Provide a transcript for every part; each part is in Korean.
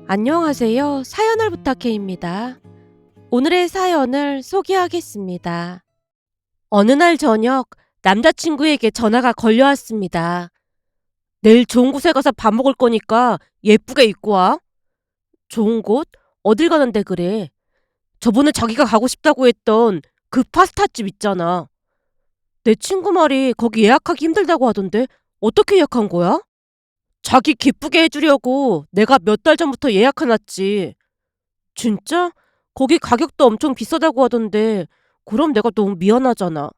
안녕하세요. 사연을 부탁해입니다. 오늘의 사연을 소개하겠습니다. 어느 날 저녁 남자친구에게 전화가 걸려왔습니다. 내일 좋은 곳에 가서 밥 먹을 거니까 예쁘게 입고 와. 좋은 곳? 어딜 가는데 그래? 저번에 자기가 가고 싶다고 했던 그 파스타집 있잖아. 내 친구 말이 거기 예약하기 힘들다고 하던데 어떻게 예약한 거야? 자기 기쁘게 해주려고 내가 몇 달 전부터 예약해놨지. 진짜? 거기 가격도 엄청 비싸다고 하던데 그럼 내가 너무 미안하잖아.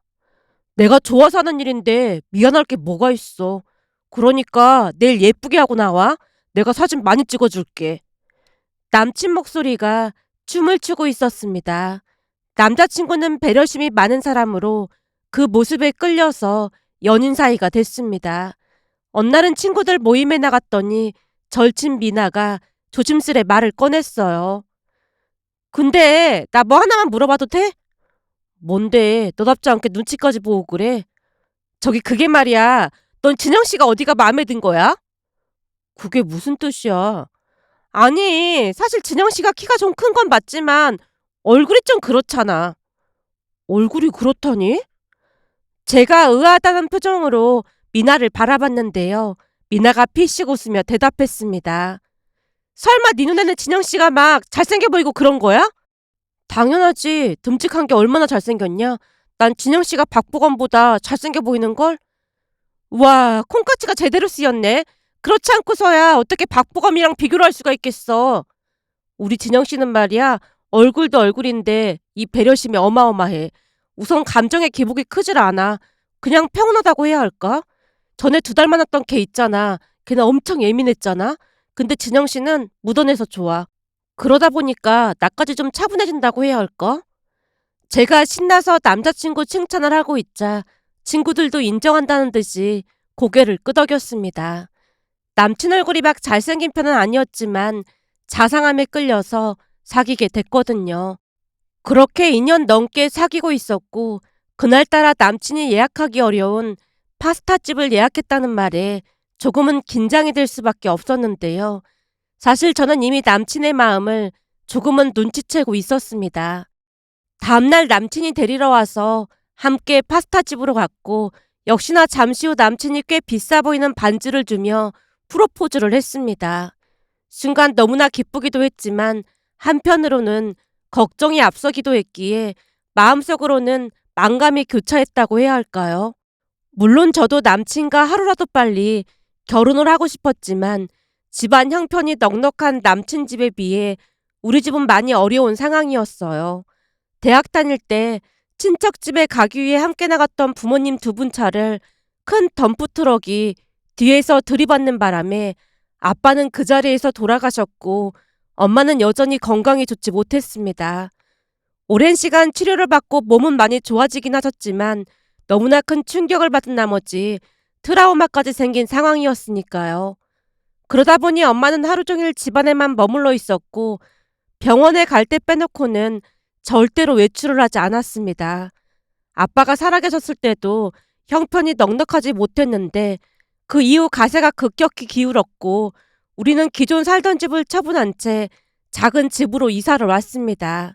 내가 좋아서 하는 일인데 미안할 게 뭐가 있어. 그러니까 내일 예쁘게 하고 나와. 내가 사진 많이 찍어줄게. 남친 목소리가 춤을 추고 있었습니다. 남자친구는 배려심이 많은 사람으로 그 모습에 끌려서 연인 사이가 됐습니다. 어느 날은 친구들 모임에 나갔더니 절친 미나가 조심스레 말을 꺼냈어요. 근데 나 뭐 하나만 물어봐도 돼? 뭔데 너답지 않게 눈치까지 보고 그래? 저기 그게 말이야. 넌 진영 씨가 어디가 마음에 든 거야? 그게 무슨 뜻이야? 아니, 사실 진영 씨가 키가 좀 큰 건 맞지만 얼굴이 좀 그렇잖아. 얼굴이 그렇다니? 제가 의아하다는 표정으로 미나를 바라봤는데요. 미나가 피식 웃으며 대답했습니다. 설마 네 눈에는 진영 씨가 막 잘생겨 보이고 그런 거야? 당연하지. 듬직한 게 얼마나 잘생겼냐? 난 진영 씨가 박보검보다 잘생겨 보이는걸? 와, 콩깍지가 제대로 쓰였네. 그렇지 않고서야 어떻게 박보검이랑 비교를 할 수가 있겠어. 우리 진영 씨는 말이야, 얼굴도 얼굴인데 이 배려심이 어마어마해. 우선 감정의 기복이 크질 않아. 그냥 평온하다고 해야 할까? 전에 2달 만났던 걔 있잖아. 걔는 엄청 예민했잖아. 근데 진영 씨는 묻어내서 좋아. 그러다 보니까 나까지 좀 차분해진다고 해야 할까? 제가 신나서 남자친구 칭찬을 하고 있자 친구들도 인정한다는 듯이 고개를 끄덕였습니다. 남친 얼굴이 막 잘생긴 편은 아니었지만 자상함에 끌려서 사귀게 됐거든요. 그렇게 2년 넘게 사귀고 있었고 그날따라 남친이 예약하기 어려운 파스타집을 예약했다는 말에 조금은 긴장이 될 수밖에 없었는데요. 사실 저는 이미 남친의 마음을 조금은 눈치채고 있었습니다. 다음날 남친이 데리러 와서 함께 파스타집으로 갔고 역시나 잠시 후 남친이 꽤 비싸 보이는 반지를 주며 프로포즈를 했습니다. 순간 너무나 기쁘기도 했지만 한편으로는 걱정이 앞서기도 했기에 마음속으로는 만감이 교차했다고 해야 할까요? 물론 저도 남친과 하루라도 빨리 결혼을 하고 싶었지만 집안 형편이 넉넉한 남친 집에 비해 우리 집은 많이 어려운 상황이었어요. 대학 다닐 때 친척집에 가기 위해 함께 나갔던 부모님 2분 차를 큰 덤프트럭이 뒤에서 들이받는 바람에 아빠는 그 자리에서 돌아가셨고 엄마는 여전히 건강이 좋지 못했습니다. 오랜 시간 치료를 받고 몸은 많이 좋아지긴 하셨지만 너무나 큰 충격을 받은 나머지 트라우마까지 생긴 상황이었으니까요. 그러다 보니 엄마는 하루 종일 집안에만 머물러 있었고 병원에 갈 때 빼놓고는 절대로 외출을 하지 않았습니다. 아빠가 살아계셨을 때도 형편이 넉넉하지 못했는데 그 이후 가세가 급격히 기울었고 우리는 기존 살던 집을 처분한 채 작은 집으로 이사를 왔습니다.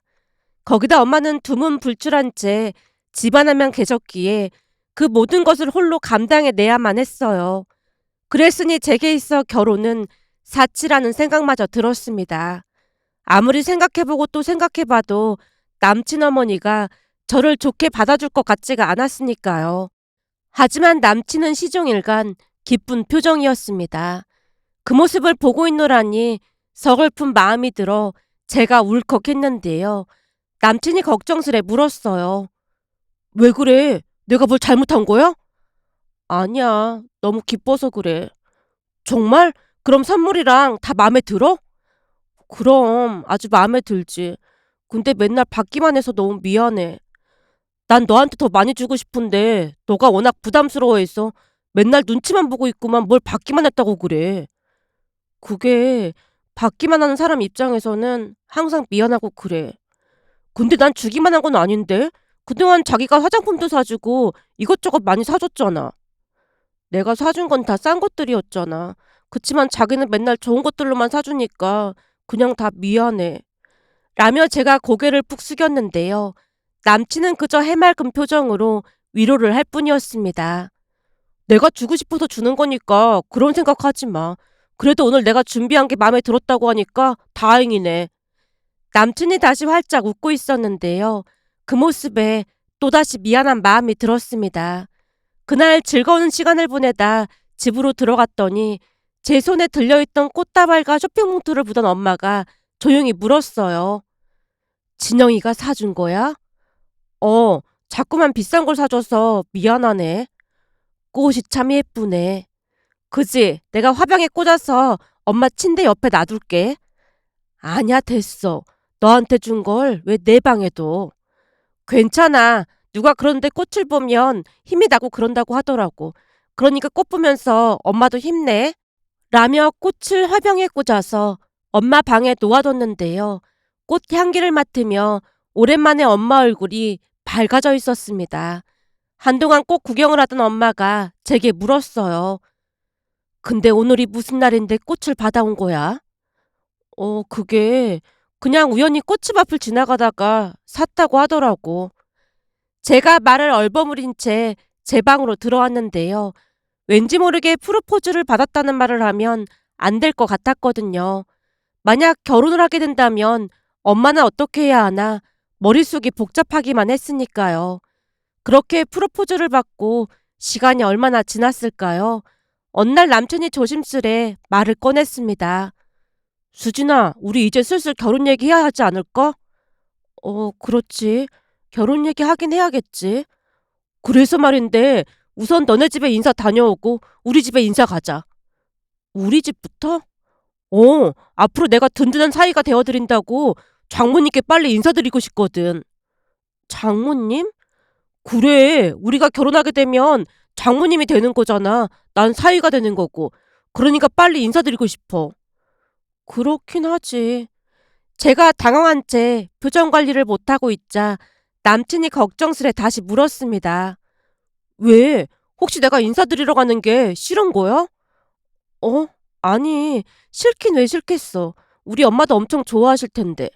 거기다 엄마는 두문불출한 채 집안에만 계셨기에 그 모든 것을 홀로 감당해내야만 했어요. 그랬으니 제게 있어 결혼은 사치라는 생각마저 들었습니다. 아무리 생각해보고 또 생각해봐도 남친 어머니가 저를 좋게 받아줄 것 같지가 않았으니까요. 하지만 남친은 시종일관 기쁜 표정이었습니다. 그 모습을 보고 있노라니 서글픈 마음이 들어 제가 울컥했는데요. 남친이 걱정스레 물었어요. 왜 그래? 내가 뭘 잘못한 거야? 아니야. 너무 기뻐서 그래. 정말? 그럼 선물이랑 다 마음에 들어? 그럼 아주 마음에 들지. 근데 맨날 받기만 해서 너무 미안해. 난 너한테 더 많이 주고 싶은데 너가 워낙 부담스러워해서 맨날 눈치만 보고 있구만 뭘 받기만 했다고 그래. 그게 받기만 하는 사람 입장에서는 항상 미안하고 그래. 근데 난 주기만 한 건 아닌데? 그동안 자기가 화장품도 사주고 이것저것 많이 사줬잖아. 내가 사준 건 다 싼 것들이었잖아. 그치만 자기는 맨날 좋은 것들로만 사주니까 그냥 다 미안해. 라며 제가 고개를 푹 숙였는데요. 남친은 그저 해맑은 표정으로 위로를 할 뿐이었습니다. 내가 주고 싶어서 주는 거니까 그런 생각하지 마. 그래도 오늘 내가 준비한 게 마음에 들었다고 하니까 다행이네. 남친이 다시 활짝 웃고 있었는데요. 그 모습에 또다시 미안한 마음이 들었습니다. 그날 즐거운 시간을 보내다 집으로 들어갔더니 제 손에 들려있던 꽃다발과 쇼핑봉투를 보던 엄마가 조용히 물었어요. 진영이가 사준 거야? 어, 자꾸만 비싼 걸 사줘서 미안하네. 꽃이 참 예쁘네. 그지? 내가 화병에 꽂아서 엄마 침대 옆에 놔둘게. 아니야, 됐어. 너한테 준 걸 왜 내 방에 둬? 괜찮아. 누가 그런데 꽃을 보면 힘이 나고 그런다고 하더라고. 그러니까 꽃 보면서 엄마도 힘내. 라며 꽃을 화병에 꽂아서 엄마 방에 놓아뒀는데요. 꽃 향기를 맡으며 오랜만에 엄마 얼굴이 밝아져 있었습니다. 한동안 꽃 구경을 하던 엄마가 제게 물었어요. 근데 오늘이 무슨 날인데 꽃을 받아온 거야? 그게 그냥 우연히 꽃집 앞을 지나가다가 샀다고 하더라고. 제가 말을 얼버무린 채 제 방으로 들어왔는데요. 왠지 모르게 프로포즈를 받았다는 말을 하면 안 될 것 같았거든요. 만약 결혼을 하게 된다면 엄마는 어떻게 해야 하나 머릿속이 복잡하기만 했으니까요. 그렇게 프로포즈를 받고 시간이 얼마나 지났을까요? 어느 날 남편이 조심스레 말을 꺼냈습니다. 수진아, 우리 이제 슬슬 결혼 얘기해야 하지 않을까? 그렇지. 결혼 얘기 하긴 해야겠지. 그래서 말인데 우선 너네 집에 인사 다녀오고 우리 집에 인사 가자. 우리 집부터? 앞으로 내가 든든한 사이가 되어드린다고 장모님께 빨리 인사드리고 싶거든. 장모님? 그래, 우리가 결혼하게 되면 장모님이 되는 거잖아. 난 사위가 되는 거고. 그러니까 빨리 인사드리고 싶어. 그렇긴 하지. 제가 당황한 채 표정 관리를 못하고 있자 남친이 걱정스레 다시 물었습니다. 왜? 혹시 내가 인사드리러 가는 게 싫은 거야? 어? 아니, 싫긴 왜 싫겠어. 우리 엄마도 엄청 좋아하실 텐데.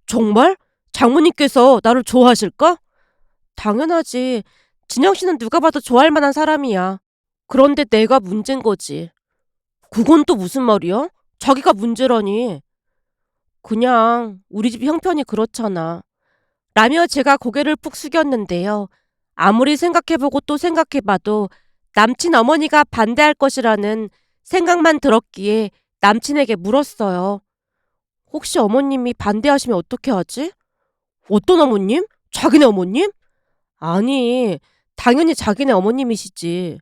정말? 장모님께서 나를 좋아하실까? 당연하지. 진영 씨는 누가 봐도 좋아할 만한 사람이야. 그런데 내가 문제인 거지. 그건 또 무슨 말이야? 자기가 문제라니. 그냥 우리 집 형편이 그렇잖아. 라며 제가 고개를 푹 숙였는데요. 아무리 생각해보고 또 생각해봐도 남친 어머니가 반대할 것이라는 생각만 들었기에 남친에게 물었어요. 혹시 어머님이 반대하시면 어떻게 하지? 어떤 어머님? 자기네 어머님? 아니, 당연히 자기네 어머님이시지.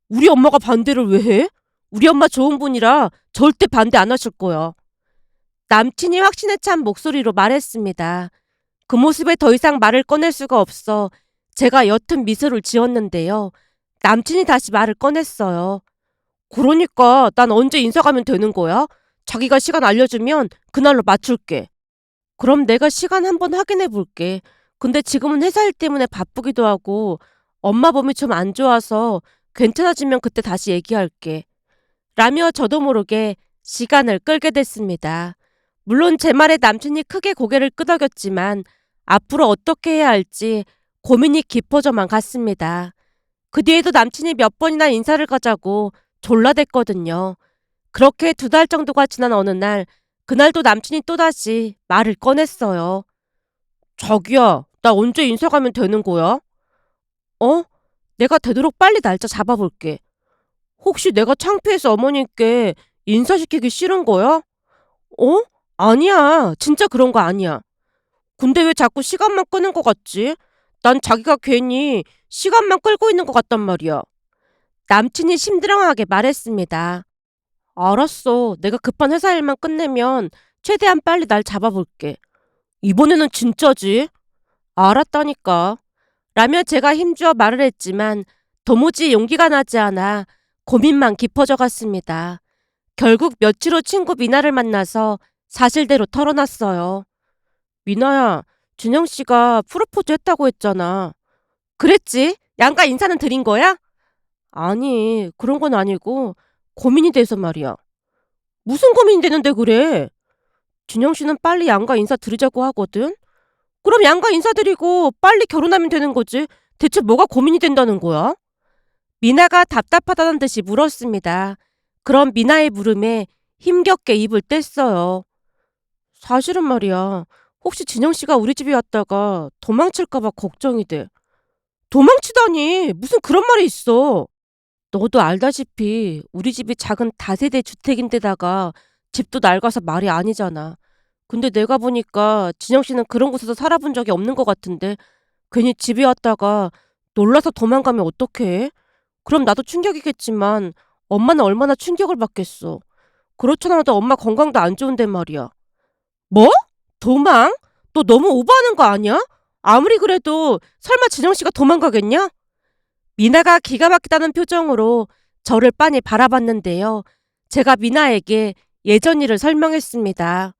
우리 엄마가 반대를 왜 해? 우리 엄마 좋은 분이라 절대 반대 안 하실 거야. 남친이 확신에 찬 목소리로 말했습니다. 그 모습에 더 이상 말을 꺼낼 수가 없어 제가 옅은 미소를 지었는데요. 남친이 다시 말을 꺼냈어요. 그러니까 난 언제 인사 가면 되는 거야? 자기가 시간 알려주면 그날로 맞출게. 그럼 내가 시간 한번 확인해 볼게. 근데 지금은 회사 일 때문에 바쁘기도 하고 엄마 몸이 좀 안 좋아서 괜찮아지면 그때 다시 얘기할게. 라며 저도 모르게 시간을 끌게 됐습니다. 물론 제 말에 남친이 크게 고개를 끄덕였지만 앞으로 어떻게 해야 할지 고민이 깊어져만 갔습니다. 그 뒤에도 남친이 몇 번이나 인사를 가자고 졸라댔거든요. 그렇게 2달 정도가 지난 어느 날, 그날도 남친이 또다시 말을 꺼냈어요. 자기야, 나 언제 인사 가면 되는 거야? 내가 되도록 빨리 날짜 잡아볼게. 혹시 내가 창피해서 어머님께 인사시키기 싫은 거야? 어? 아니야. 진짜 그런 거 아니야. 근데 왜 자꾸 시간만 끄는 것 같지? 난 자기가 괜히 시간만 끌고 있는 것 같단 말이야. 남친이 심드렁하게 말했습니다. 알았어. 내가 급한 회사 일만 끝내면 최대한 빨리 날 잡아볼게. 이번에는 진짜지? 알았다니까. 라며 제가 힘주어 말을 했지만 도무지 용기가 나지 않아 고민만 깊어져 갔습니다. 결국 며칠 후 친구 미나를 만나서 사실대로 털어놨어요. 미나야, 준영 씨가 프로포즈 했다고 했잖아. 그랬지? 양가 인사는 드린 거야? 아니, 그런 건 아니고 고민이 돼서 말이야. 무슨 고민이 되는데 그래? 진영 씨는 빨리 양가 인사드리자고 하거든. 그럼 양가 인사드리고 빨리 결혼하면 되는 거지. 대체 뭐가 고민이 된다는 거야? 미나가 답답하다는 듯이 물었습니다. 그럼 미나의 물음에 힘겹게 입을 뗐어요. 사실은 말이야. 혹시 진영 씨가 우리 집에 왔다가 도망칠까봐 걱정이 돼. 도망치다니! 무슨 그런 말이 있어. 너도 알다시피 우리 집이 작은 다세대 주택인데다가 집도 낡아서 말이 아니잖아. 근데 내가 보니까 진영 씨는 그런 곳에서 살아본 적이 없는 것 같은데 괜히 집에 왔다가 놀라서 도망가면 어떡해? 그럼 나도 충격이겠지만 엄마는 얼마나 충격을 받겠어. 그렇잖아도 엄마 건강도 안 좋은데 말이야. 뭐? 도망? 너 너무 오버하는 거 아니야? 아무리 그래도 설마 진영 씨가 도망가겠냐? 미나가 기가 막히다는 표정으로 저를 빤히 바라봤는데요. 제가 미나에게 예전 일을 설명했습니다.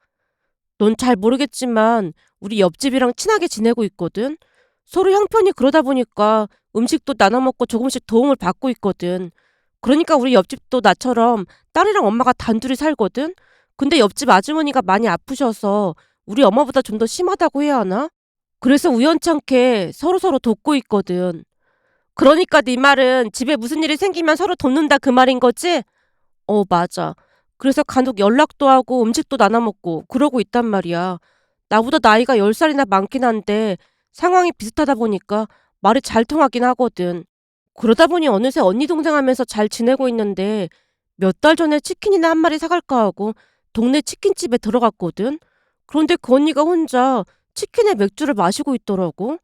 넌 잘 모르겠지만 우리 옆집이랑 친하게 지내고 있거든. 서로 형편이 그러다 보니까 음식도 나눠 먹고 조금씩 도움을 받고 있거든. 그러니까 우리 옆집도 나처럼 딸이랑 엄마가 단둘이 살거든. 근데 옆집 아주머니가 많이 아프셔서 우리 엄마보다 좀 더 심하다고 해야 하나? 그래서 우연찮게 서로서로 돕고 있거든. 그러니까 네 말은 집에 무슨 일이 생기면 서로 돕는다 그 말인 거지? 맞아. 그래서 간혹 연락도 하고 음식도 나눠 먹고 그러고 있단 말이야. 나보다 나이가 10살이나 많긴 한데 상황이 비슷하다 보니까 말이 잘 통하긴 하거든. 그러다 보니 어느새 언니 동생 하면서 잘 지내고 있는데 몇 달 전에 치킨이나 한 마리 사갈까 하고 동네 치킨집에 들어갔거든. 그런데 그 언니가 혼자 치킨에 맥주를 마시고 있더라고.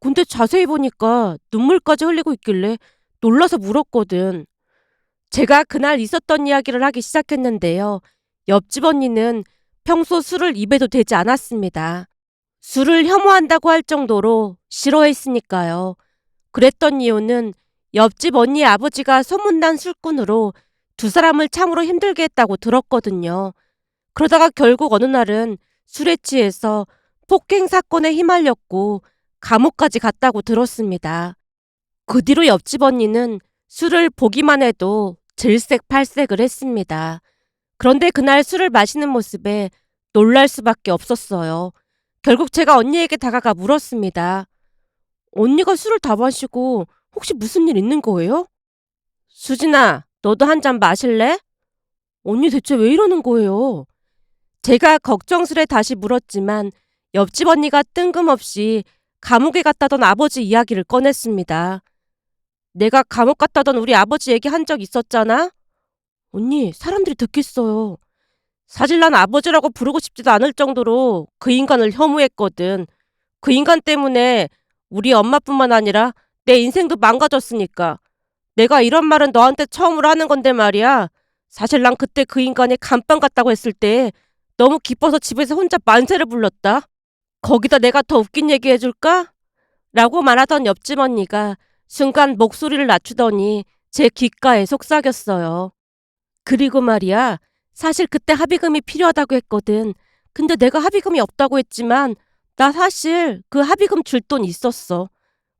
근데 자세히 보니까 눈물까지 흘리고 있길래 놀라서 물었거든. 제가 그날 있었던 이야기를 하기 시작했는데요. 옆집 언니는 평소 술을 입에도 대지 않았습니다. 술을 혐오한다고 할 정도로 싫어했으니까요. 그랬던 이유는 옆집 언니의 아버지가 소문난 술꾼으로 두 사람을 참으로 힘들게 했다고 들었거든요. 그러다가 결국 어느 날은 술에 취해서 폭행 사건에 휘말렸고 감옥까지 갔다고 들었습니다. 그 뒤로 옆집 언니는 술을 보기만 해도 질색팔색을 했습니다. 그런데 그날 술을 마시는 모습에 놀랄 수밖에 없었어요. 결국 제가 언니에게 다가가 물었습니다. 언니가 술을 다 마시고 혹시 무슨 일 있는 거예요? 수진아, 너도 한 잔 마실래? 언니 대체 왜 이러는 거예요? 제가 걱정스레 다시 물었지만 옆집 언니가 뜬금없이 감옥에 갔다던 아버지 이야기를 꺼냈습니다. 내가 감옥 갔다던 우리 아버지 얘기 한 적 있었잖아? 언니, 사람들이 듣겠어요. 사실 난 아버지라고 부르고 싶지도 않을 정도로 그 인간을 혐오했거든. 그 인간 때문에 우리 엄마뿐만 아니라 내 인생도 망가졌으니까. 내가 이런 말은 너한테 처음으로 하는 건데 말이야. 사실 난 그때 그 인간이 감방 같다고 했을 때 너무 기뻐서 집에서 혼자 만세를 불렀다. 거기다 내가 더 웃긴 얘기 해줄까? 라고 말하던 옆집 언니가 순간 목소리를 낮추더니 제 귓가에 속삭였어요. 그리고 말이야, 사실 그때 합의금이 필요하다고 했거든. 근데 내가 합의금이 없다고 했지만 나 사실 그 합의금 줄 돈 있었어.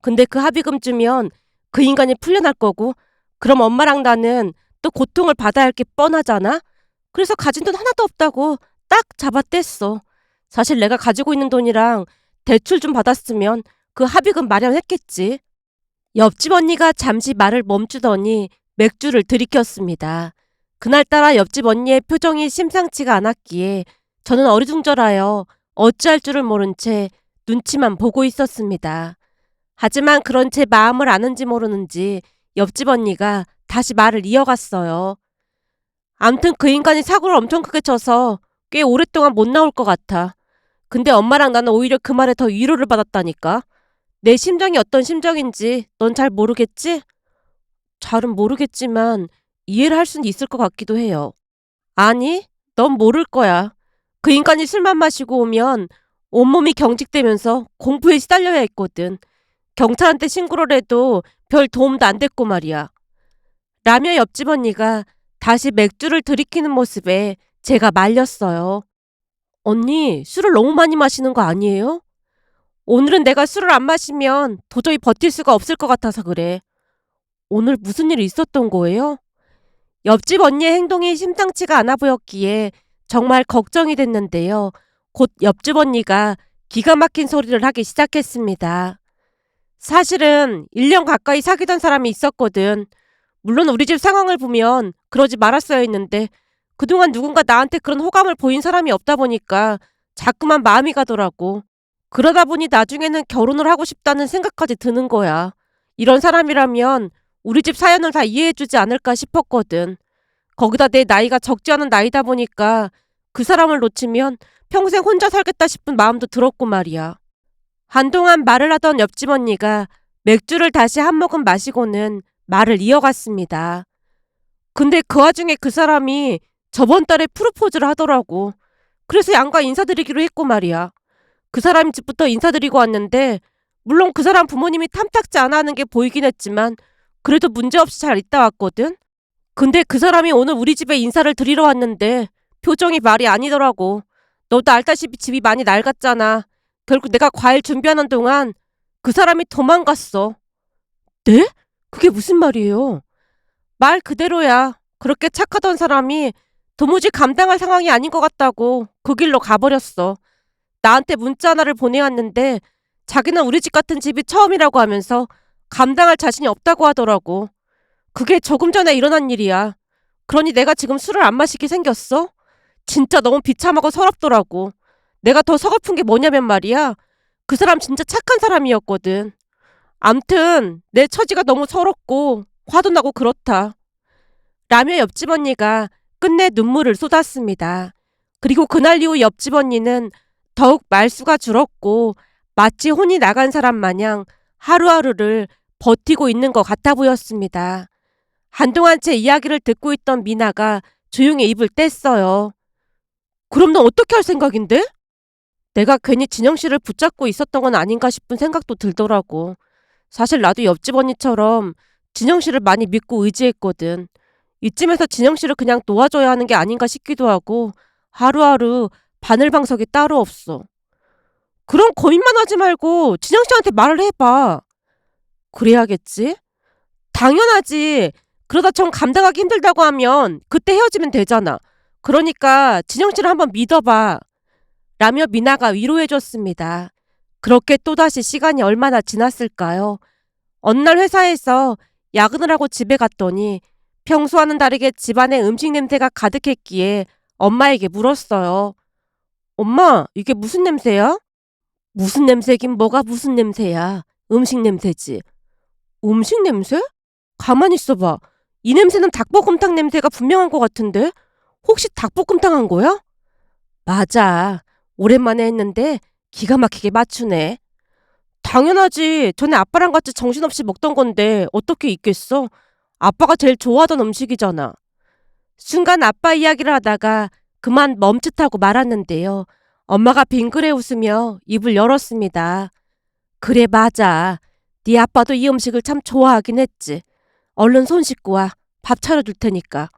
근데 그 합의금 주면 그 인간이 풀려날 거고 그럼 엄마랑 나는 또 고통을 받아야 할 게 뻔하잖아? 그래서 가진 돈 하나도 없다고 딱 잡아뗐어. 사실 내가 가지고 있는 돈이랑 대출 좀 받았으면 그 합의금 마련했겠지. 옆집 언니가 잠시 말을 멈추더니 맥주를 들이켰습니다. 그날따라 옆집 언니의 표정이 심상치가 않았기에 저는 어리둥절하여 어찌할 줄을 모른 채 눈치만 보고 있었습니다. 하지만 그런 제 마음을 아는지 모르는지 옆집 언니가 다시 말을 이어갔어요. 암튼 그 인간이 사고를 엄청 크게 쳐서 꽤 오랫동안 못 나올 것 같아. 근데 엄마랑 나는 오히려 그 말에 더 위로를 받았다니까. 내 심정이 어떤 심정인지 넌 잘 모르겠지? 잘은 모르겠지만 이해를 할 수는 있을 것 같기도 해요. 아니, 넌 모를 거야. 그 인간이 술만 마시고 오면 온몸이 경직되면서 공포에 시달려야 했거든. 경찰한테 신고를 해도 별 도움도 안 됐고 말이야. 라며 옆집 언니가 다시 맥주를 들이키는 모습에 제가 말렸어요. 언니, 술을 너무 많이 마시는 거 아니에요? 오늘은 내가 술을 안 마시면 도저히 버틸 수가 없을 것 같아서 그래. 오늘 무슨 일이 있었던 거예요? 옆집 언니의 행동이 심상치가 않아 보였기에 정말 걱정이 됐는데요. 곧 옆집 언니가 기가 막힌 소리를 하기 시작했습니다. 사실은 1년 가까이 사귀던 사람이 있었거든. 물론 우리 집 상황을 보면 그러지 말았어야 했는데 그동안 누군가 나한테 그런 호감을 보인 사람이 없다 보니까 자꾸만 마음이 가더라고. 그러다 보니 나중에는 결혼을 하고 싶다는 생각까지 드는 거야. 이런 사람이라면 우리 집 사연을 다 이해해주지 않을까 싶었거든. 거기다 내 나이가 적지 않은 나이다 보니까 그 사람을 놓치면 평생 혼자 살겠다 싶은 마음도 들었고 말이야. 한동안 말을 하던 옆집 언니가 맥주를 다시 한 모금 마시고는 말을 이어갔습니다. 근데 그 와중에 그 사람이 저번 달에 프로포즈를 하더라고. 그래서 양가 인사드리기로 했고 말이야. 그 사람 집부터 인사드리고 왔는데 물론 그 사람 부모님이 탐탁지 않아 하는 게 보이긴 했지만 그래도 문제없이 잘 있다 왔거든. 근데 그 사람이 오늘 우리 집에 인사를 드리러 왔는데 표정이 말이 아니더라고. 너도 알다시피 집이 많이 낡았잖아. 결국 내가 과일 준비하는 동안 그 사람이 도망갔어. 네? 그게 무슨 말이에요? 말 그대로야. 그렇게 착하던 사람이 도무지 감당할 상황이 아닌 것 같다고 그 길로 가버렸어. 나한테 문자 하나를 보내왔는데 자기는 우리 집 같은 집이 처음이라고 하면서 감당할 자신이 없다고 하더라고. 그게 조금 전에 일어난 일이야. 그러니 내가 지금 술을 안 마시게 생겼어? 진짜 너무 비참하고 서럽더라고. 내가 더 서글픈 게 뭐냐면 말이야. 그 사람 진짜 착한 사람이었거든. 암튼 내 처지가 너무 서럽고 화도 나고 그렇다. 라며 옆집 언니가 끝내 눈물을 쏟았습니다. 그리고 그날 이후 옆집 언니는 더욱 말수가 줄었고 마치 혼이 나간 사람 마냥 하루하루를 버티고 있는 것 같아 보였습니다. 한동안 제 이야기를 듣고 있던 미나가 조용히 입을 뗐어요. 그럼 넌 어떻게 할 생각인데? 내가 괜히 진영 씨를 붙잡고 있었던 건 아닌가 싶은 생각도 들더라고. 사실 나도 옆집 언니처럼 진영 씨를 많이 믿고 의지했거든. 이쯤에서 진영 씨를 그냥 놓아줘야 하는 게 아닌가 싶기도 하고 하루하루 바늘방석이 따로 없어. 그럼 고민만 하지 말고 진영 씨한테 말을 해봐. 그래야겠지? 당연하지. 그러다 정 감당하기 힘들다고 하면 그때 헤어지면 되잖아. 그러니까 진영 씨를 한번 믿어봐. 라며 미나가 위로해줬습니다. 그렇게 또다시 시간이 얼마나 지났을까요? 어느 날 회사에서 야근을 하고 집에 갔더니 평소와는 다르게 집안에 음식 냄새가 가득했기에 엄마에게 물었어요. 엄마, 이게 무슨 냄새야? 무슨 냄새긴 뭐가 무슨 냄새야. 음식 냄새지. 음식 냄새? 가만히 있어봐. 이 냄새는 닭볶음탕 냄새가 분명한 것 같은데? 혹시 닭볶음탕 한 거야? 맞아. 오랜만에 했는데 기가 막히게 맞추네. 당연하지. 전에 아빠랑 같이 정신없이 먹던 건데 어떻게 있겠어? 아빠가 제일 좋아하던 음식이잖아. 순간 아빠 이야기를 하다가 그만 멈칫하고 말았는데요. 엄마가 빙그레 웃으며 입을 열었습니다. 그래 맞아. 네 아빠도 이 음식을 참 좋아하긴 했지. 얼른 손 씻고 와. 밥 차려줄 테니까.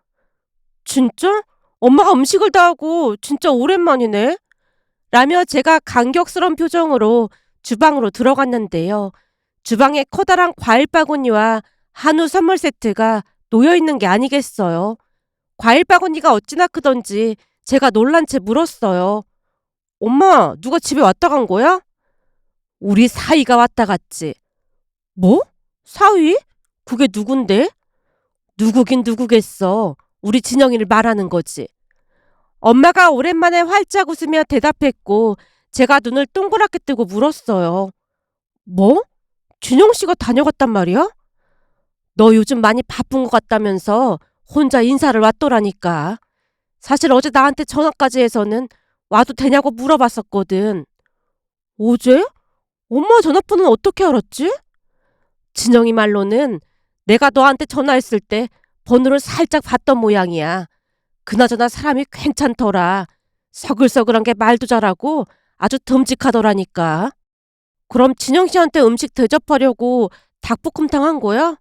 진짜? 엄마가 음식을 다 하고 진짜 오랜만이네. 라며 제가 감격스러운 표정으로 주방으로 들어갔는데요. 주방에 커다란 과일 바구니와 한우 선물 세트가 놓여있는 게 아니겠어요. 과일 바구니가 어찌나 크던지 제가 놀란 채 물었어요. 엄마, 누가 집에 왔다 간 거야? 우리 사위가 왔다 갔지. 뭐? 사위? 그게 누군데? 누구긴 누구겠어. 우리 진영이를 말하는 거지. 엄마가 오랜만에 활짝 웃으며 대답했고 제가 눈을 동그랗게 뜨고 물었어요. 뭐? 준영 씨가 다녀갔단 말이야? 너 요즘 많이 바쁜 것 같다면서 혼자 인사를 왔더라니까. 사실 어제 나한테 전화까지 해서는 와도 되냐고 물어봤었거든. 어제? 엄마 전화번호는 어떻게 알았지? 진영이 말로는 내가 너한테 전화했을 때 번호를 살짝 봤던 모양이야. 그나저나 사람이 괜찮더라. 서글서글한 게 말도 잘하고 아주 듬직하더라니까. 그럼 진영 씨한테 음식 대접하려고 닭볶음탕 한 거야?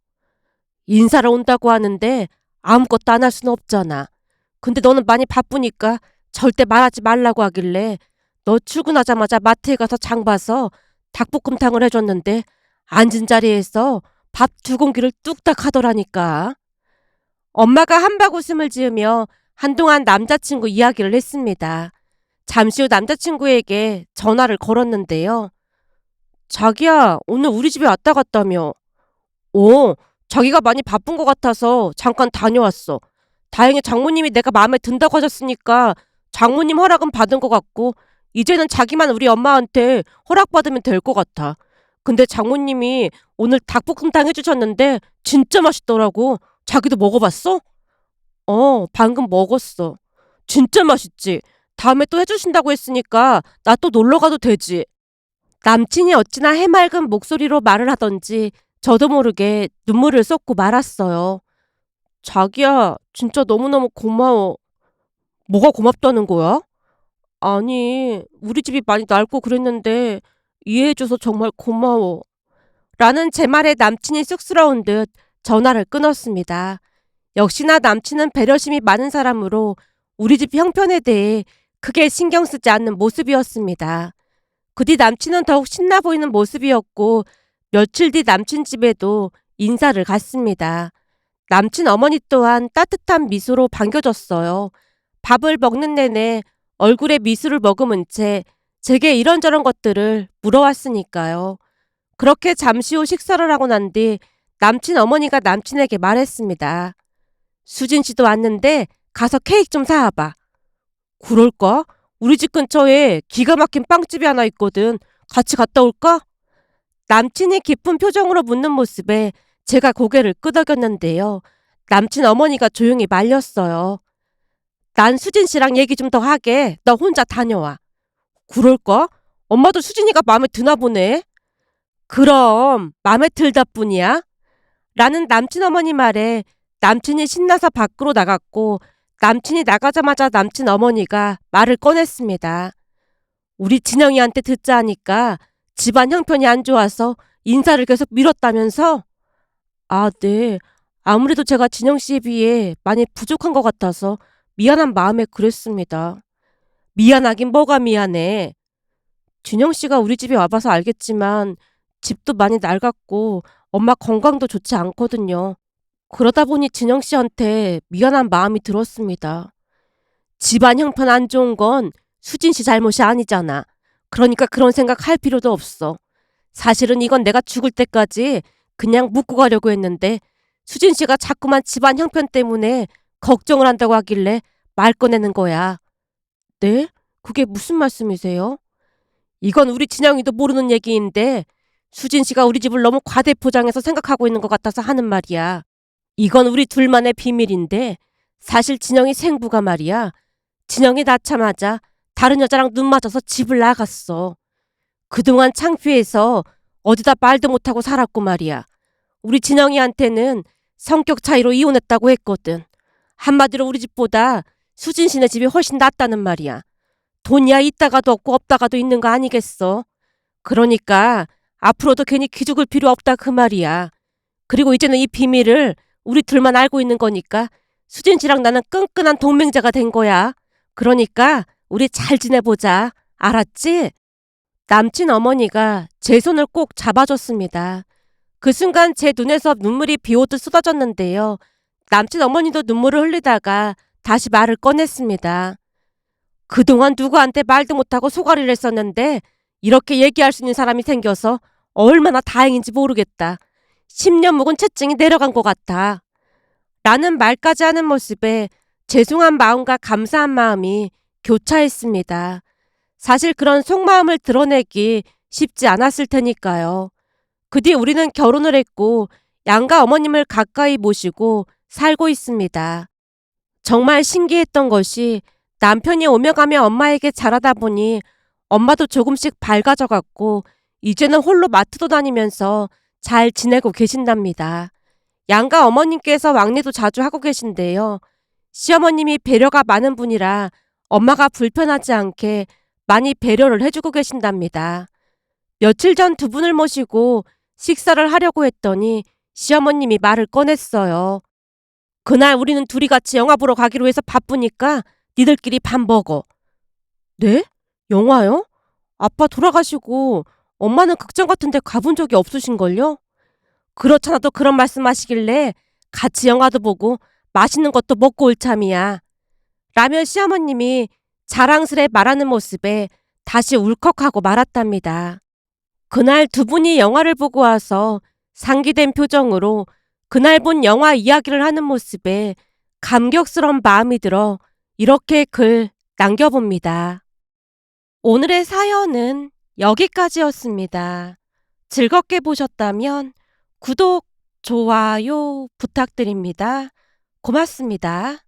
인사를 온다고 하는데 아무것도 안 할 수는 없잖아. 근데 너는 많이 바쁘니까 절대 말하지 말라고 하길래 너 출근하자마자 마트에 가서 장 봐서 닭볶음탕을 해줬는데 앉은 자리에서 밥 2공기를 뚝딱 하더라니까. 엄마가 한박 웃음을 지으며 한동안 남자친구 이야기를 했습니다. 잠시 후 남자친구에게 전화를 걸었는데요. 자기야, 오늘 우리 집에 왔다 갔다며. 오, 자기가 많이 바쁜 것 같아서 잠깐 다녀왔어. 다행히 장모님이 내가 마음에 든다고 하셨으니까 장모님 허락은 받은 것 같고 이제는 자기만 우리 엄마한테 허락받으면 될 것 같아. 근데 장모님이 오늘 닭볶음탕 해주셨는데 진짜 맛있더라고. 자기도 먹어봤어? 방금 먹었어. 진짜 맛있지? 다음에 또 해주신다고 했으니까 나 또 놀러 가도 되지? 남친이 어찌나 해맑은 목소리로 말을 하던지 저도 모르게 눈물을 쏟고 말았어요. 자기야, 진짜 너무너무 고마워. 뭐가 고맙다는 거야? 아니, 우리 집이 많이 낡고 그랬는데 이해해줘서 정말 고마워. 라는 제 말에 남친이 쑥스러운 듯 전화를 끊었습니다. 역시나 남친은 배려심이 많은 사람으로 우리 집 형편에 대해 크게 신경 쓰지 않는 모습이었습니다. 그 뒤 남친은 더욱 신나 보이는 모습이었고 며칠 뒤 남친 집에도 인사를 갔습니다. 남친 어머니 또한 따뜻한 미소로 반겨줬어요. 밥을 먹는 내내 얼굴에 미소를 머금은 채 제게 이런저런 것들을 물어왔으니까요. 그렇게 잠시 후 식사를 하고 난 뒤 남친 어머니가 남친에게 말했습니다. 수진 씨도 왔는데 가서 케이크 좀 사와봐. 그럴까? 우리 집 근처에 기가 막힌 빵집이 하나 있거든. 같이 갔다 올까? 남친이 기쁜 표정으로 묻는 모습에 제가 고개를 끄덕였는데요. 남친 어머니가 조용히 말렸어요. 난 수진 씨랑 얘기 좀 더 하게. 너 혼자 다녀와. 그럴까? 엄마도 수진이가 마음에 드나 보네. 그럼 마음에 들다 뿐이야? 라는 남친 어머니 말에 남친이 신나서 밖으로 나갔고 남친이 나가자마자 남친 어머니가 말을 꺼냈습니다. 우리 진영이한테 듣자 하니까 집안 형편이 안 좋아서 인사를 계속 미뤘다면서? 아, 네. 아무래도 제가 진영 씨에 비해 많이 부족한 것 같아서 미안한 마음에 그랬습니다. 미안하긴 뭐가 미안해. 진영 씨가 우리 집에 와봐서 알겠지만 집도 많이 낡았고 엄마 건강도 좋지 않거든요. 그러다 보니 진영 씨한테 미안한 마음이 들었습니다. 집안 형편 안 좋은 건 수진 씨 잘못이 아니잖아. 그러니까 그런 생각 할 필요도 없어. 사실은 이건 내가 죽을 때까지 그냥 묻고 가려고 했는데 수진 씨가 자꾸만 집안 형편 때문에 걱정을 한다고 하길래 말 꺼내는 거야. 네? 그게 무슨 말씀이세요? 이건 우리 진영이도 모르는 얘기인데 수진 씨가 우리 집을 너무 과대포장해서 생각하고 있는 것 같아서 하는 말이야. 이건 우리 둘만의 비밀인데 사실 진영이 생부가 말이야. 진영이 낳자마자 다른 여자랑 눈 맞아서 집을 나갔어. 그동안 창피해서 어디다 말도 못하고 살았고 말이야. 우리 진영이한테는 성격 차이로 이혼했다고 했거든. 한마디로 우리 집보다 수진 씨네 집이 훨씬 낫다는 말이야. 돈이야 있다가도 없고 없다가도 있는 거 아니겠어. 그러니까 앞으로도 괜히 기죽을 필요 없다 그 말이야. 그리고 이제는 이 비밀을 우리 둘만 알고 있는 거니까 수진 씨랑 나는 끈끈한 동맹자가 된 거야. 그러니까 우리 잘 지내보자. 알았지? 남친 어머니가 제 손을 꼭 잡아줬습니다. 그 순간 제 눈에서 눈물이 비오듯 쏟아졌는데요. 남친 어머니도 눈물을 흘리다가 다시 말을 꺼냈습니다. 그동안 누구한테 말도 못하고 소가리를 했었는데 이렇게 얘기할 수 있는 사람이 생겨서 얼마나 다행인지 모르겠다. 10년 묵은 채증이 내려간 것 같아. 라는 말까지 하는 모습에 죄송한 마음과 감사한 마음이 교차했습니다. 사실 그런 속마음을 드러내기 쉽지 않았을 테니까요. 그 뒤 우리는 결혼을 했고 양가 어머님을 가까이 모시고 살고 있습니다. 정말 신기했던 것이 남편이 오며 가며 엄마에게 잘하다 보니 엄마도 조금씩 밝아져갔고 이제는 홀로 마트도 다니면서 잘 지내고 계신답니다. 양가 어머님께서 왕래도 자주 하고 계신데요. 시어머님이 배려가 많은 분이라 엄마가 불편하지 않게 많이 배려를 해주고 계신답니다. 며칠 전 두 분을 모시고 식사를 하려고 했더니 시어머님이 말을 꺼냈어요. 그날 우리는 둘이 같이 영화 보러 가기로 해서 바쁘니까 니들끼리 밥 먹어. 네? 영화요? 아빠 돌아가시고 엄마는 극장 같은 데 가본 적이 없으신걸요? 그렇잖아도 그런 말씀 하시길래 같이 영화도 보고 맛있는 것도 먹고 올 참이야. 라며 시어머님이 자랑스레 말하는 모습에 다시 울컥하고 말았답니다. 그날 두 분이 영화를 보고 와서 상기된 표정으로 그날 본 영화 이야기를 하는 모습에 감격스러운 마음이 들어 이렇게 글 남겨봅니다. 오늘의 사연은 여기까지였습니다. 즐겁게 보셨다면 구독, 좋아요 부탁드립니다. 고맙습니다.